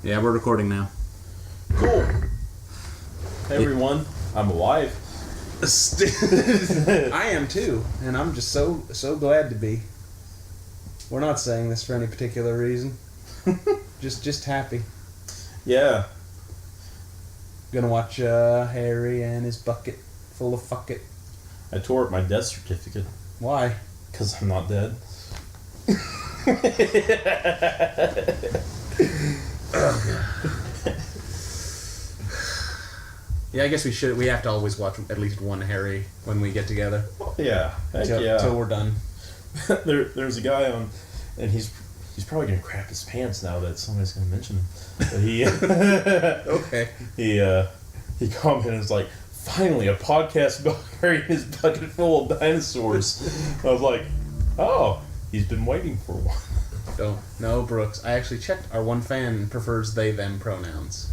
Yeah, we're recording now. Cool. Hey everyone, I'm alive. I am too, and I'm just so glad to be. We're not saying this for any particular reason. just happy. Yeah. Gonna watch Harry and his bucket full of fuck it. I tore up my death certificate. Why? Because I'm not dead. Yeah, I guess we should. We have to always watch at least one Harry when we get together. Yeah. Heck till we're done. There's a guy on, and he's probably gonna crap his pants now that somebody's gonna mention him. But he okay. He commented and was like, "Finally, a podcast about Harry and his bucket full of dinosaurs." I was like, "Oh, he's been waiting for one." No, Brooks. I actually checked. Our one fan prefers they/them pronouns,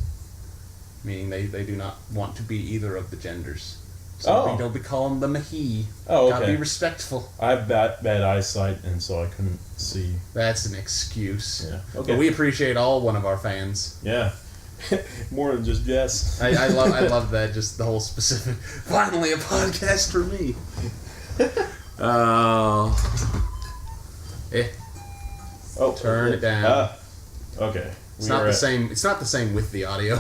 meaning they do not want to be either of the genders. So we don't be calling them a he. Oh, okay. Gotta be respectful. I have bad eyesight, and so I couldn't see. That's an excuse. Yeah. Okay. But we appreciate all one of our fans. Yeah. More than just Jess. I love that. Just the whole specific. Finally, a podcast for me. Turn it down. Okay. It's not the same. It's not the same with the audio.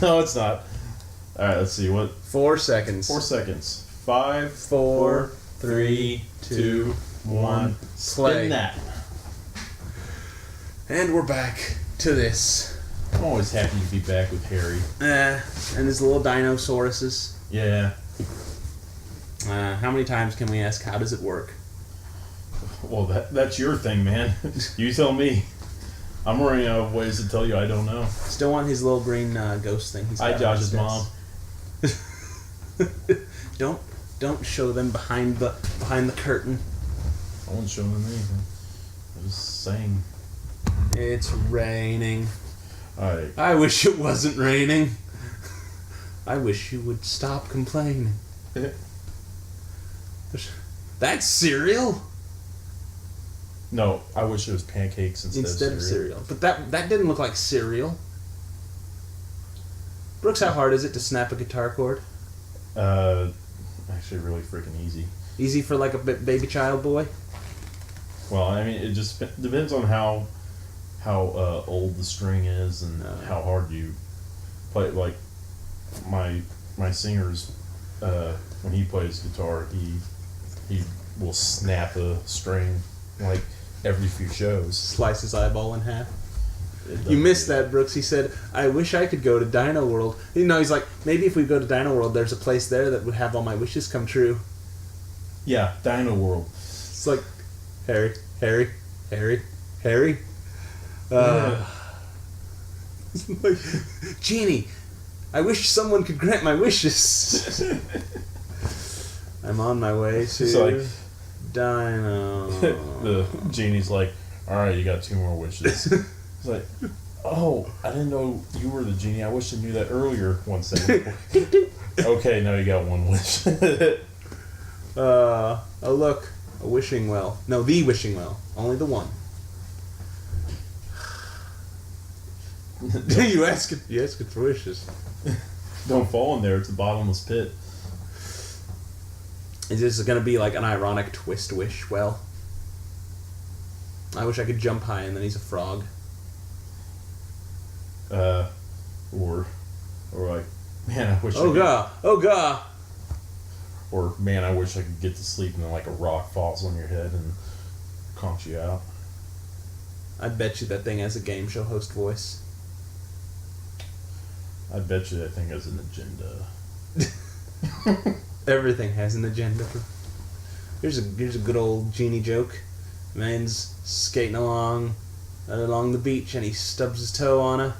No, it's not. All right. Let's see. What? 4 seconds. 4 seconds. 5, 4, 3, 2, 1. Play. Spin that. And we're back to this. I'm always happy to be back with Harry. And his little Dinosauruses. Yeah. How many times can we ask, how does it work? Well, that's your thing, man. You tell me. I'm running out of ways to tell you I don't know. Still want his little green ghost thing. I Josh's mom. Don't show them behind the curtain. I won't show them anything. I'm just saying. It's raining. Alright. I wish it wasn't raining. I wish you would stop complaining. That's cereal? No, I wish it was pancakes instead of cereal. But that didn't look like cereal. Brooks, how hard is it to snap a guitar chord? Actually really freaking easy. Easy for like a baby child boy? Well, I mean, it just depends on how old the string is and how hard you play. Like my singer's when he plays guitar, he will snap a string like every few shows. Slice his eyeball in half. You missed that, Brooks. He said, I wish I could go to Dino World. You know, he's like, maybe if we go to Dino World, there's a place there that would have all my wishes come true. Yeah, Dino World. It's like, Harry. Like, Genie, I wish someone could grant my wishes. I'm on my way to Dino. The genie's like, alright, you got 2 more wishes. It's like, oh, I didn't know you were the genie. I wish I knew that earlier. 1 second. Okay, now you got 1 wish. Oh look, a wishing well. No, the wishing well. Only the one. You ask it for wishes. Don't fall in there. It's a bottomless pit. Is this going to be like an ironic twist wish? Well, I wish I could jump high and then he's a frog. Or like, man, I wish. Oh god. Or man, I wish I could get to sleep and then like a rock falls on your head and conks you out. I bet you that thing has a game show host voice. I bet you that thing has an agenda. Everything has an agenda. Here's a good old genie joke. Man's skating along the beach and he stubs his toe on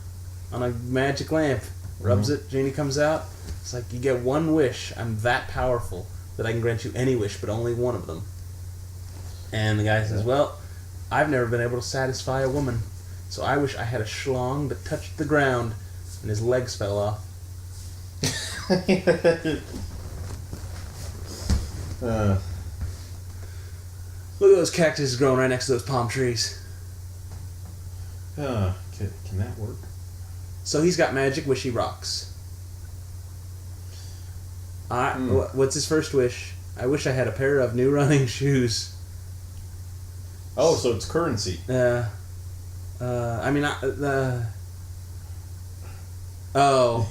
a magic lamp. Rubs it, genie comes out. It's like, you get 1 wish. I'm that powerful that I can grant you any wish, but only one of them. And the guy says, well, I've never been able to satisfy a woman, so I wish I had a schlong that touched the ground and his legs fell off. Look at those cactuses growing right next to those palm trees. Can that work? So he's got magic wishy rocks. What's his first wish? I wish I had a pair of new running shoes. Oh, so it's currency. Oh.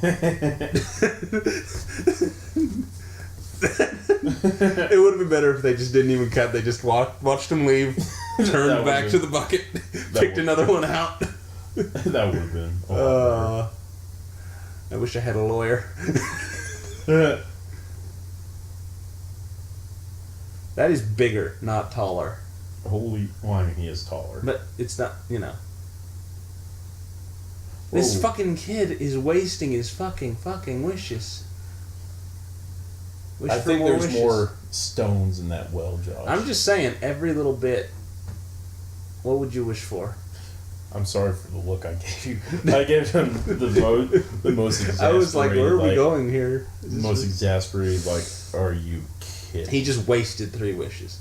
It would have been better if they just didn't even cut. They just watched him leave, turned back to the bucket, picked another one out. That would have been. I wish I had a lawyer. That is bigger, not taller. Well, I mean, he is taller. But it's not, This fucking kid is wasting his fucking wishes. I think there's more stones in that well, Josh. I'm just saying, every little bit. What would you wish for? I'm sorry for the look I gave you. I gave him the most exasperated. I was like, where are we going here? Most exasperated, like, are you kidding? He just wasted 3 wishes.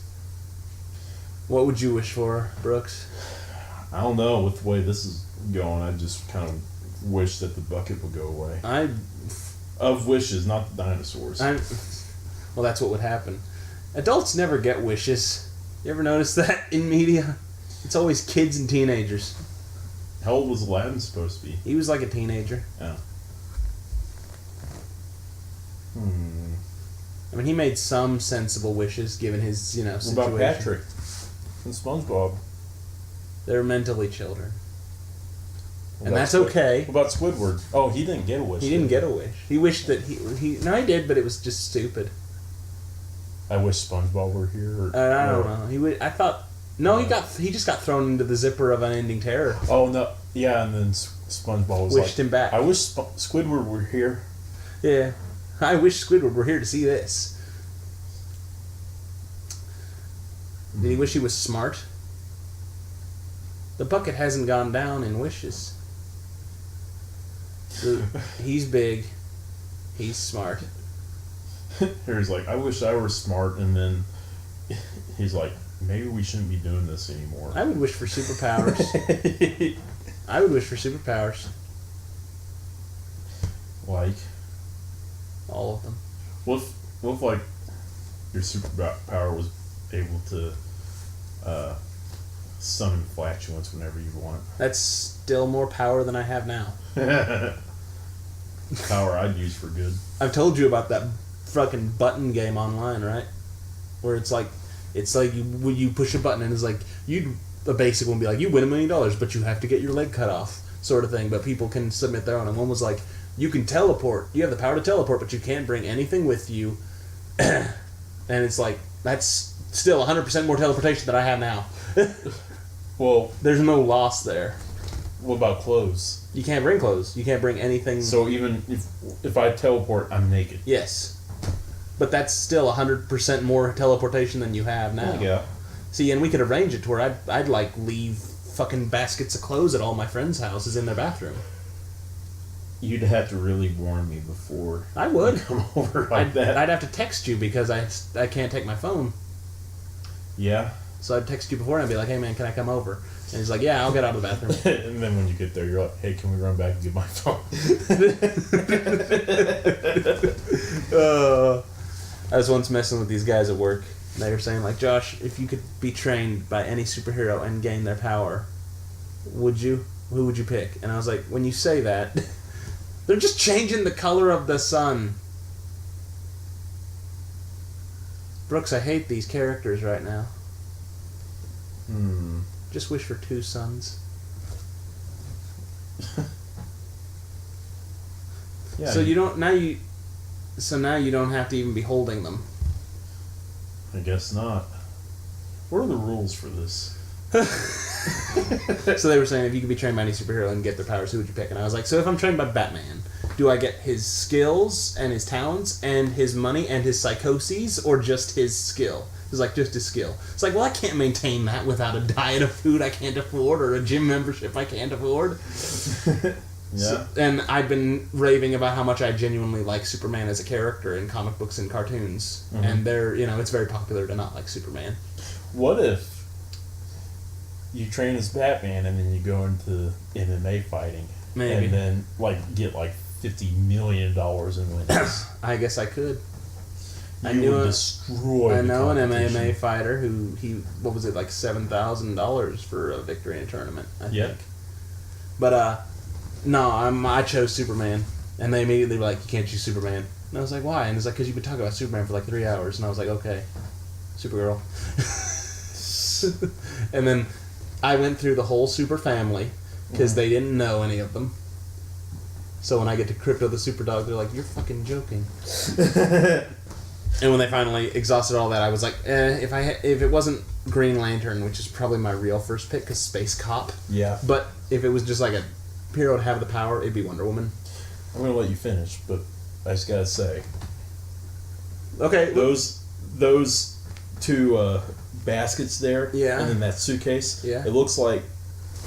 What would you wish for, Brooks? I don't know. With the way this is going, I just kind of wish that the bucket would go away. Of wishes, not the dinosaurs. Well, that's what would happen. Adults never get wishes. You ever notice that in media? It's always kids and teenagers. How old was Aladdin supposed to be? He was like a teenager. Oh. I mean, he made some sensible wishes given his, situation. What about Patrick and SpongeBob? They're mentally children. What and that's okay. What about Squidward? Oh, he didn't get a wish. He didn't get a wish. He wished that he did, but it was just stupid. I wish SpongeBob were here. I don't know. I thought he just got thrown into the zipper of unending terror. Oh no! Yeah, and then SpongeBob was wished him back. I wish Squidward were here. Yeah, I wish Squidward were here to see this. Did he wish he was smart? The bucket hasn't gone down in wishes. He's big. He's smart. He's like, I wish I were smart, and then he's like, maybe we shouldn't be doing this anymore. I would wish for superpowers. I would wish for superpowers. Like? All of them. What if like, your superpower was able to summon flatulence whenever you want? That's still more power than I have now. Power I'd use for good. I've told you about that fucking button game online, right? Where it's like you push a button and it's like a basic one would be like, you win $1 million, but you have to get your leg cut off, sort of thing. But people can submit their own. And one was like, you can teleport. You have the power to teleport, but you can't bring anything with you. And it's like, that's still 100% more teleportation than I have now. Well, there's no loss there. What about clothes? You can't bring clothes. You can't bring anything. So even if I teleport, I'm naked. Yes. But that's still 100% more teleportation than you have now. Yeah. See, and we could arrange it to where I'd like leave fucking baskets of clothes at all my friends' houses in their bathroom. You'd have to really warn me before I would you come over like that. I'd have to text you because I can't take my phone. Yeah. So I'd text you before and I'd be like, hey man, can I come over? And he's like, yeah, I'll get out of the bathroom. And then when you get there, you're like, hey, can we run back and get my phone? I was once messing with these guys at work. And they were saying, like, Josh, if you could be trained by any superhero and gain their power, would you? Who would you pick? And I was like, when you say that, they're just changing the color of the sun. Brooks, I hate these characters right now. Just wish for 2 suns. Yeah. So now you don't have to even be holding them. I guess not. What are the rules for this? So they were saying if you could be trained by any superhero and get their powers, who would you pick? And I was like, so if I'm trained by Batman, do I get his skills and his talents and his money and his psychoses, or just his skill? It's like, just his skill. It's like, well, I can't maintain that without a diet of food I can't afford or a gym membership I can't afford. Yeah. So, and I've been raving about how much I genuinely like Superman as a character in comic books and cartoons. And it's very popular to not like Superman. What if you train as Batman and then you go into MMA fighting. Maybe. And then, like, get, like, $50 million in wins. I guess I could. You would destroy I the know an competition. MMA fighter who what was it, like $7,000 for a victory in a tournament, I think. But, no, I chose Superman. And they immediately were like, you can't choose Superman. And I was like, why? And it's like, because you've been talking about Superman for like 3 hours. And I was like, okay, Supergirl. And then I went through the whole Super family, because they didn't know any of them. So when I get to Crypto the Super Dog, they're like, you're fucking joking. And when they finally exhausted all that, I was like, if it wasn't Green Lantern, which is probably my real first pick, because Space Cop. Yeah. But if it was just like a hero to have the power, it'd be Wonder Woman. I'm going to let you finish, but I just got to say. Okay. Those two baskets there, Yeah. and then that suitcase, Yeah. it looks like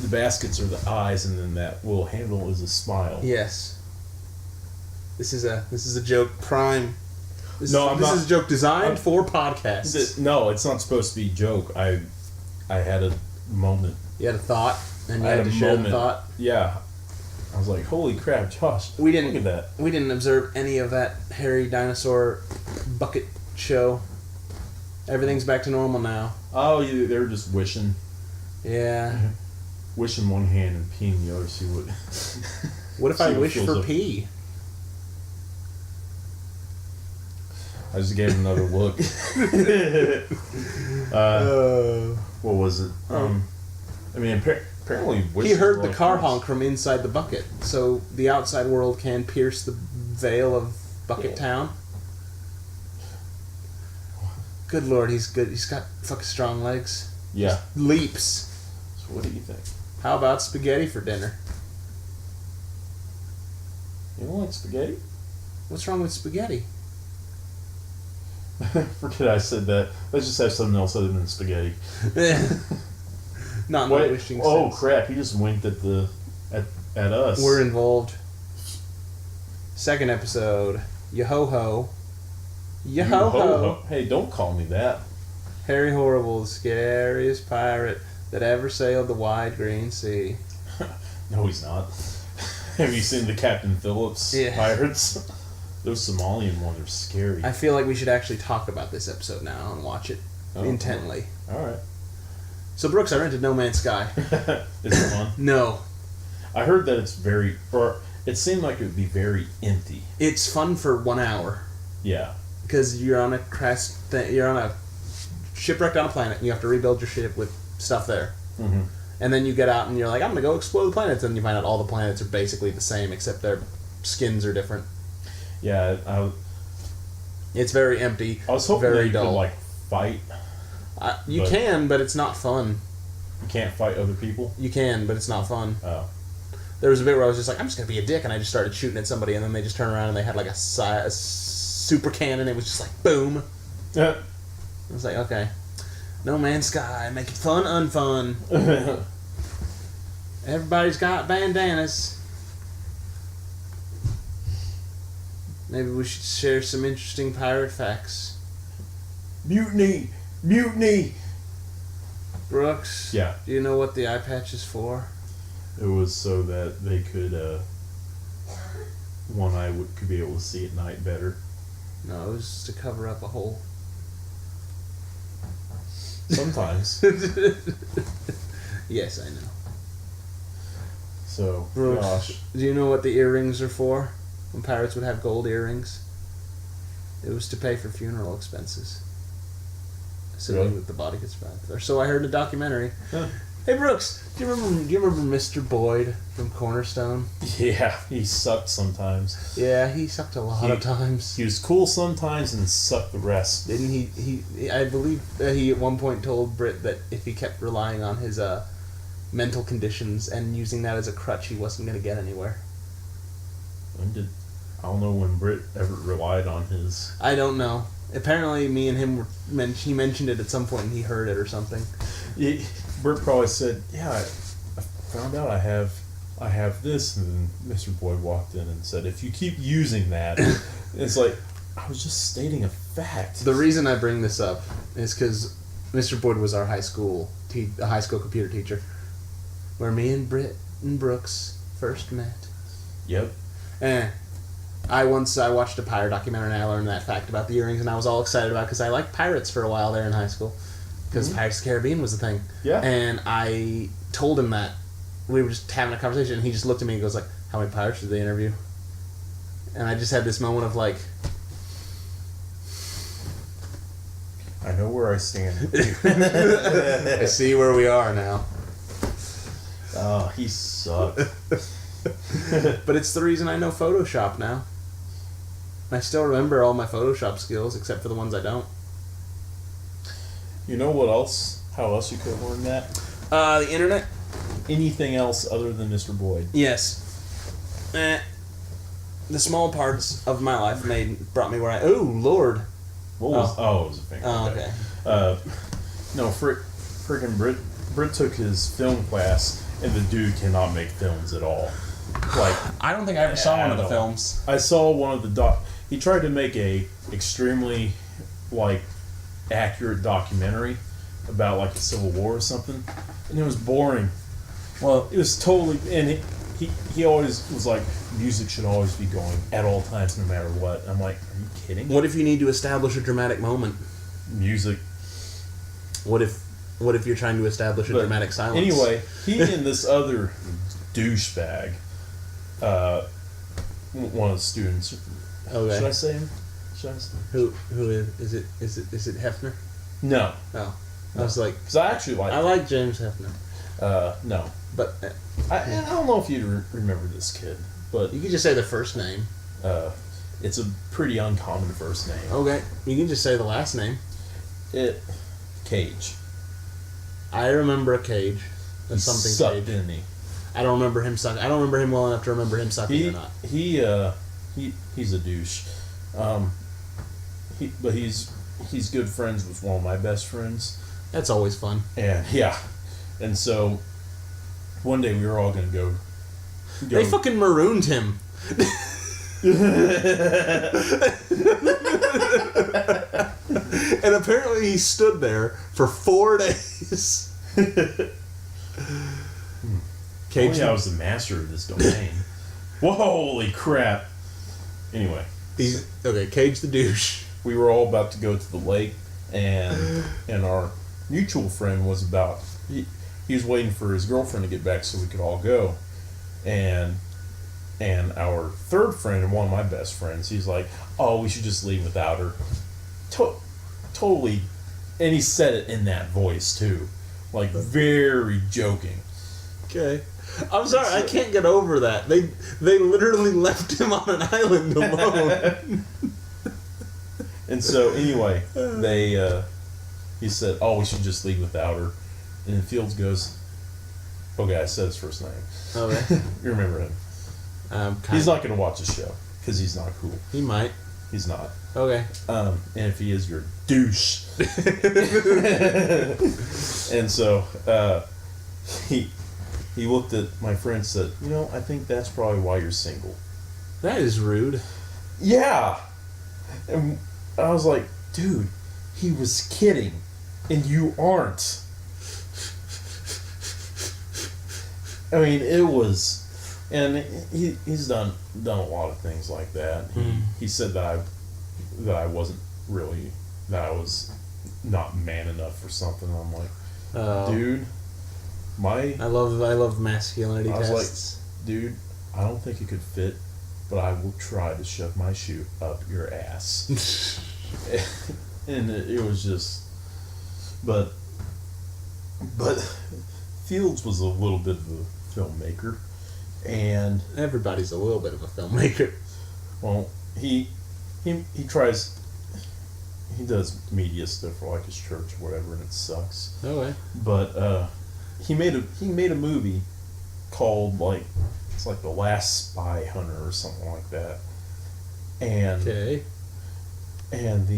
the baskets are the eyes, and then that little handle is a smile. Yes. This is a joke prime. This is a joke designed for podcasts. No, it's not supposed to be a joke. I had a moment. You had a thought, and you I had to share the thought. Yeah. I was like, holy crap, Josh, Look at that. We didn't observe any of that hairy dinosaur bucket show. Everything's back to normal now. Oh, they were just wishing. Yeah. Wishing one hand and peeing the other, see what... What if I wish for pee? I just gave him another look. What was it? I mean, apparently... He heard the car honk from inside the bucket, so the outside world can pierce the veil of Bucket Town. Good Lord, he's good. He's got fucking strong legs. Yeah. Just leaps. So what do you think? How about spaghetti for dinner? You don't like spaghetti? What's wrong with spaghetti? Forget I said that. Let's just have something else other than spaghetti. Not my wishing sense. Oh crap! He just winked at us. We're involved. Second episode. Yo-ho-ho. Yo-ho-ho. Hey, don't call me that. Harry Horrible, the scariest pirate that ever sailed the wide green sea. No, he's not. Have you seen the Captain Phillips pirates? Those Somalian ones are scary. I feel like we should actually talk about this episode now and watch it intently. Alright. So, Brooks, I rented No Man's Sky. Is it fun? No. I heard that it seemed like it would be very empty. It's fun for 1 hour. Yeah. Because you're on you're on a shipwrecked on a planet, and you have to rebuild your ship with stuff there. Mm-hmm. And then you get out and you're like, I'm going to go explore the planets, and you find out all the planets are basically the same, except their skins are different. Yeah, it's very empty. I was hoping very that you dull. could, like, fight. You can, but it's not fun. You can't fight other people? You can, but it's not fun. Oh. There was a bit where I was just like, I'm just going to be a dick, and I just started shooting at somebody, and then they just turned around and they had like a super cannon. It was just like, boom. Yeah. I was like, okay. No Man's Sky, make it fun, unfun. Everybody's got bandanas. Maybe we should share some interesting pirate facts. Mutiny! Mutiny! Brooks? Yeah. Do you know what the eye patch is for? It was so that they could, one eye could be able to see at night better. No, it was to cover up a hole. Sometimes. Yes, I know. So, Brooks, gosh. do you know what the earrings are for? When pirates would have gold earrings? It was to pay for funeral expenses. So Really? the body gets buried. Or so I heard in a documentary. Huh. Hey Brooks, do you remember Mr. Boyd from Cornerstone? Yeah, he sucked sometimes. Yeah, he sucked a lot of times. He was cool sometimes and sucked the rest. Didn't he? I believe that he at one point told Britt that if he kept relying on his mental conditions and using that as a crutch, he wasn't going to get anywhere. I don't know when Britt ever relied on his... I don't know. Apparently, me and him he mentioned it at some point, and he heard it or something. Britt probably said, "Yeah, I found out I have this," and then Mr. Boyd walked in and said, "If you keep using that," it's like I was just stating a fact. The reason I bring this up is because Mr. Boyd was our high school computer teacher, where me and Britt and Brooks first met. Yep. I watched a pirate documentary and I learned that fact about the earrings, and I was all excited about it because I liked pirates for a while there in high school, because Pirates of the Caribbean was the thing. Yeah. And I told him that. We were just having a conversation, and he just looked at me and goes like, "How many pirates did they interview?" And I just had this moment of like, I know where I stand. I see where we are now. Oh, he sucked. But it's the reason I know Photoshop now. I still remember all my Photoshop skills, except for the ones I don't. You know what else? How else you could have learned that? The internet? Anything else other than Mr. Boyd? Yes. The small parts of my life brought me where I... Oh, Lord. What was... Oh, it was a finger. Oh, okay. No, freaking Brit took his film class, and the dude cannot make films at all. Like, I don't think I ever saw one of the films. I saw one of the he tried to make a extremely, like, accurate documentary about, like, the Civil War or something, and it was boring. Well, it was totally... And he always was like, music should always be going at all times, no matter what. I'm like, are you kidding? What if you need to establish a dramatic moment? Music. What if you're trying to establish a dramatic silence? Anyway, he and this other douchebag, one of the students. Okay. Should I say him? Who is it? Is it Hefner? No. Oh, I was like, because I actually like. I like James Hefner. No, but I don't know if you remember this kid, but you can just say the first name. It's a pretty uncommon first name. Okay, you can just say the last name. Cage. I remember a Cage. That's something sucked, Cage. Didn't he? I don't remember him sucking. I don't remember him well enough to remember him sucking or not. He's a douche. But he's good friends with one of my best friends. That's always fun. And so one day we were all gonna go. They fucking marooned him. And apparently he stood there for 4 days. Cage. I was the master of this domain. Whoa, holy crap! Anyway, Cage the douche. We were all about to go to the lake, and our mutual friend was about. He was waiting for his girlfriend to get back so we could all go, and our third friend and one of my best friends, he's like, "Oh, we should just leave without her." Totally, and he said it in that voice too, like very joking. Okay. I'm sorry, I can't get over that. They literally left him on an island alone. And so anyway, he said, "Oh, we should just leave without her." And then Fields goes, "Okay, I said his first name." Okay. You remember him? He's not going to watch the show because he's not cool. He might. He's not. Okay. And if he is, you're a douche. And so he looked at my friend and said, "I think that's probably why you're single." That is rude. Yeah. And I was like, dude, he was kidding. And you aren't. I mean, it was... And he's done a lot of things like that. He said that I wasn't really... That I was not man enough or something. I'm like, dude... I love masculinity tests. I was like, dude, I don't think it could fit, but I will try to shove my shoe up your ass. And it was just, but Fields was a little bit of a filmmaker, and everybody's a little bit of a filmmaker. Well, he tries. He does media stuff for like his church or whatever, and it sucks. Okay. But he made a movie called it's like The Last Spy Hunter or something like that. And and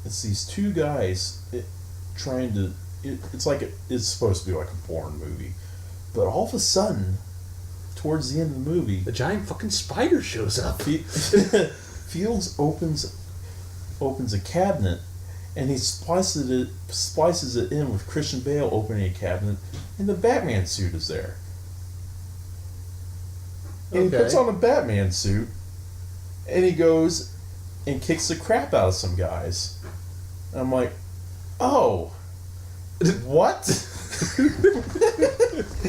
it's these two guys trying to it's supposed to be like a porn movie, but all of a sudden towards the end of the movie a giant fucking spider shows up. Fields opens a cabinet, and he splices it in with Christian Bale opening a cabinet, and the Batman suit is there. And he puts on a Batman suit, and he goes and kicks the crap out of some guys. And I'm like, oh, what?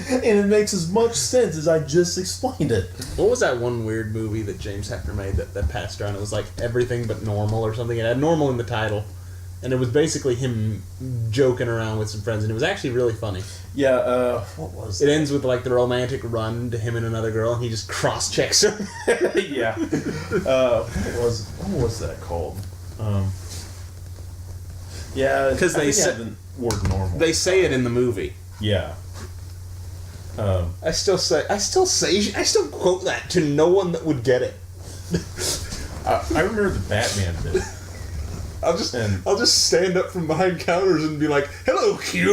And it makes as much sense as I just explained it. What was that one weird movie that James Hefner made that passed around? It was like Everything But Normal or something. It had normal in the title. And it was basically him joking around with some friends. And it was actually really funny. Yeah, what was it? It ends with like the romantic run to him and another girl. And he just cross-checks her. Yeah. What was that called? Yeah, because they said the word normal. They say it in the movie. Yeah. I still quote that to no one that would get it. I remember the Batman bit. I'll just stand up from behind counters and be like, "Hello, Q."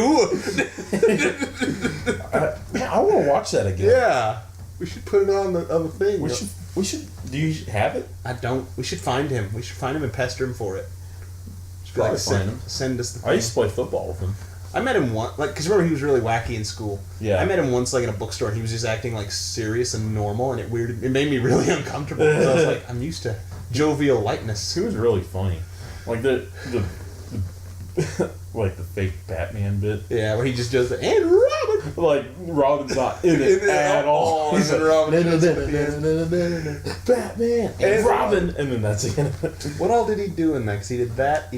I want to watch that again. Yeah, we should put it on the thing. We should. Do you have it? I don't. We should find him. We should find him and pester him for it. Like, send us the thing. I used to play football with him. I met him once, because remember he was really wacky in school. Yeah. I met him once, like in a bookstore, and he was just acting like serious and normal, and it made me really uncomfortable. Because I was like, I'm used to jovial lightness. He was really funny, like the like the fake Batman bit. Yeah, where he just does the and Robin. Like Robin's not in it at all. He's in Robin. Batman and Robin, and then that's the end of it. What all did he do in that? Because he did that. He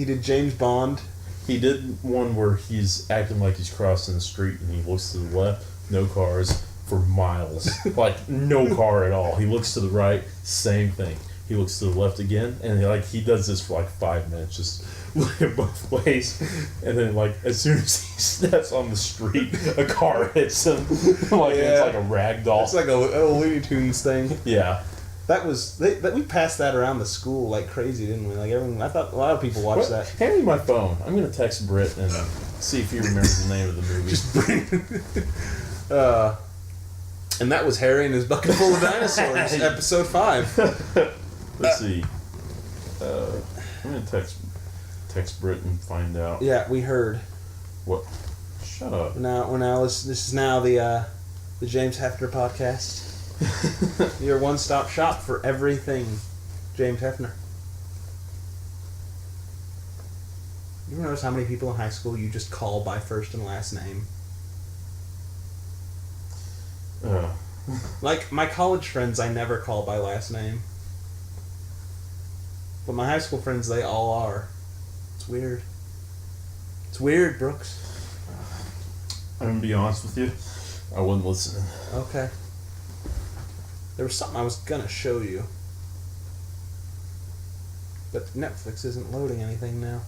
did James Bond. He did one where he's acting like he's crossing the street and he looks to the left, no cars for miles. Like, no car at all. He looks to the right, same thing. He looks to the left again, and he does this for like 5 minutes, just looking both ways. And then, like, as soon as he steps on the street, a car hits him. It's like a rag doll. It's like a Looney Tunes thing. Yeah. That was we passed that around the school like crazy, didn't we? Like everyone, I thought a lot of people watched that. Hand me my phone. I'm gonna text Britt and see if he remembers the name of the movie. Just bring. And that was Harry and his bucket full of dinosaurs, episode 5. Let's see. I'm gonna text Britt and find out. Yeah, we heard. What? Shut up. This is now the James Hefner podcast. Your one-stop shop for everything James Hefner. You ever notice how many people in high school you just call by first and last name? Like, my college friends I never call by last name. But my high school friends, they all are. It's weird. It's weird, Brooks. I'm gonna be honest with you. I wasn't listening. Okay. There was something I was gonna show you. But Netflix isn't loading anything now.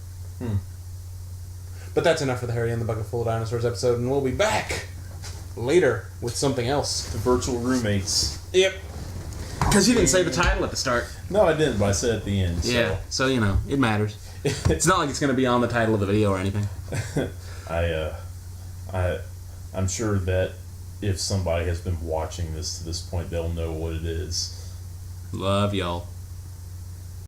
But that's enough for the Harry and the Bucket Full of Dinosaurs episode, and we'll be back later with something else. The virtual roommates. Yep. Because you didn't say the title at the start. No, I didn't, but I said at the end. So. Yeah, so you know, it matters. It's not like it's going to be on the title of the video or anything. I'm sure that if somebody has been watching this to this point, they'll know what it is. Love y'all.